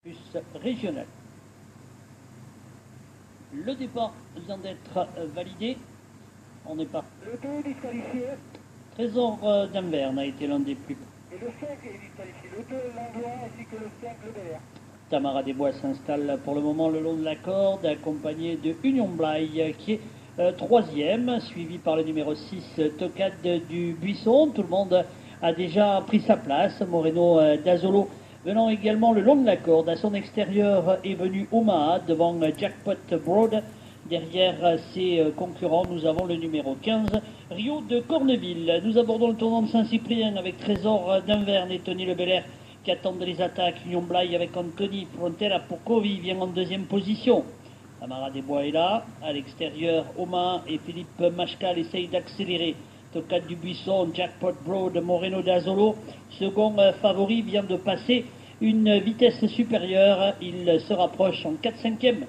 plus régional. Le départ vient d'être validé. On est pas. Le 2 disqualifié. Trésor d'Anvers a été l'un des plus. Et le 5 est disqualifié. Le 2 Landois ainsi que le 5 Le Belair. Tamara Desbois s'installe pour le moment le long de la corde, accompagné de Union Blaye qui est troisième, suivi par le numéro 6 Tocade du Buisson. Tout le monde a déjà pris sa place. Moreno d'Azolo venant également le long de la corde. À son extérieur est venu Omaha devant Jackpot Broad. Derrière ses concurrents, nous avons le numéro 15, Rio de Corneville. Nous abordons le tournant de Saint-Cyprien avec Trésor d'Anvers et Tony Le Belair qui attendent les attaques. Union Blaye avec Anthony Frontera Pocovi vient en deuxième position. Tamara Desbois est là. À l'extérieur, Omaha et Philippe Machcal essayent d'accélérer. Tocade du Buisson, Jackpot Broad, Moreno d'Azolo. Second favori vient de passer une vitesse supérieure. Il se rapproche en 4/5e.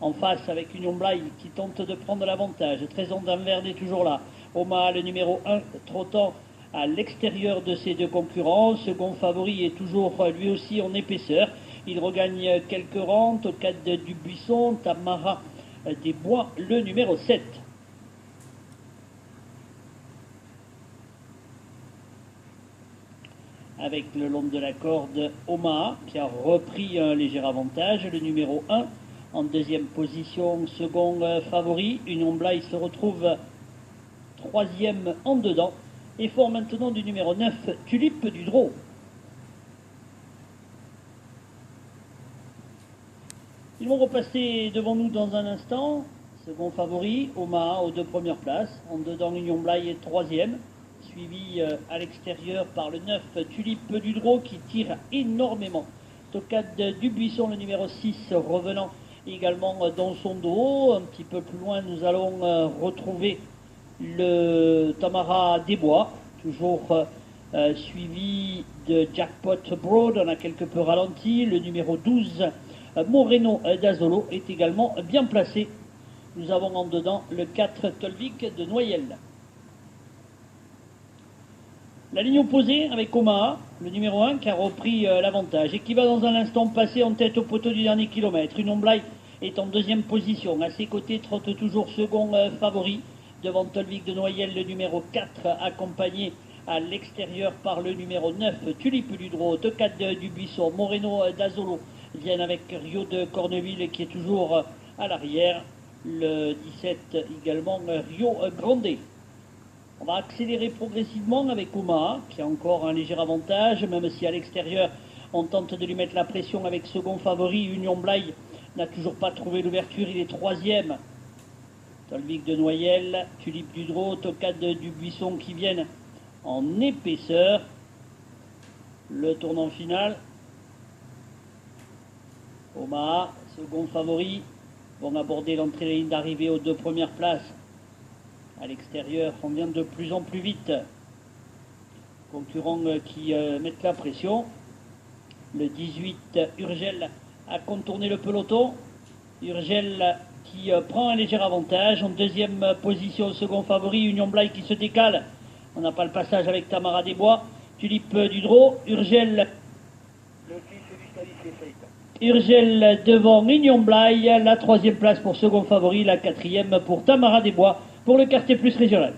En face avec Union Blaye qui tente de prendre l'avantage. Trésor d'Anvers est toujours là. Omaha, le numéro 1, trottant à l'extérieur de ses deux concurrents. Second favori est toujours lui aussi en épaisseur. Il regagne quelques rangs. Tocade du Buisson, Tamara Desbois, le numéro 7. Avec le long de la corde, Omaha qui a repris un léger avantage. Le numéro 1 en deuxième position, second favori. Union Blaye se retrouve troisième en dedans. Effort maintenant du numéro 9, Tulipe du Drô. Ils vont repasser devant nous dans un instant. Second favori, Omaha aux deux premières places. En dedans, Union Blaye est troisième. Suivi à l'extérieur par le 9, Tulipe du Drô qui tire énormément. Tocade du Buisson, le numéro 6, revenant également dans son dos. Un petit peu plus loin, nous allons retrouver le Tamara Desbois, toujours suivi de Jackpot Broad. On a quelque peu ralenti. Le numéro 12, Moreno d'Azolo, est également bien placé. Nous avons en dedans le 4, Tolvik de Noyelles. La ligne opposée avec Omaha, le numéro 1 qui a repris l'avantage et qui va dans un instant passer en tête au poteau du dernier kilomètre. Union Blaye est en deuxième position. À ses côtés trotte toujours second favori. Devant Tolvik de Noyelles, le numéro 4, accompagné à l'extérieur par le numéro 9, Tulipe du Drô. Tocade du Buisson, Moreno d'Azolo viennent avec Rio de Corneville qui est toujours à l'arrière. Le 17 également, Rio Grande. On va accélérer progressivement avec Omaha, qui a encore un léger avantage, même si à l'extérieur, on tente de lui mettre la pression avec second favori. Union Blaye n'a toujours pas trouvé l'ouverture, il est troisième. Tolvik de Noyelles, Tulipe du Drô, Tocade du Buisson qui viennent en épaisseur. Le tournant final. Omaha, second favori, vont aborder l'entrée de la ligne d'arrivée aux deux premières places. À l'extérieur, on vient de plus en plus vite. Concurrents qui mettent la pression. Le 18, Urgel, a contourné le peloton. Urgel qui prend un léger avantage. En deuxième position, second favori, Union Blaye qui se décale. On n'a pas le passage avec Tamara Desbois. Tulipe du Drô, Urgel. Le 6 est disqualifié, Saïd. Urgel devant Union Blaye. La troisième place pour second favori, la quatrième pour Tamara Desbois pour le quartier plus régional.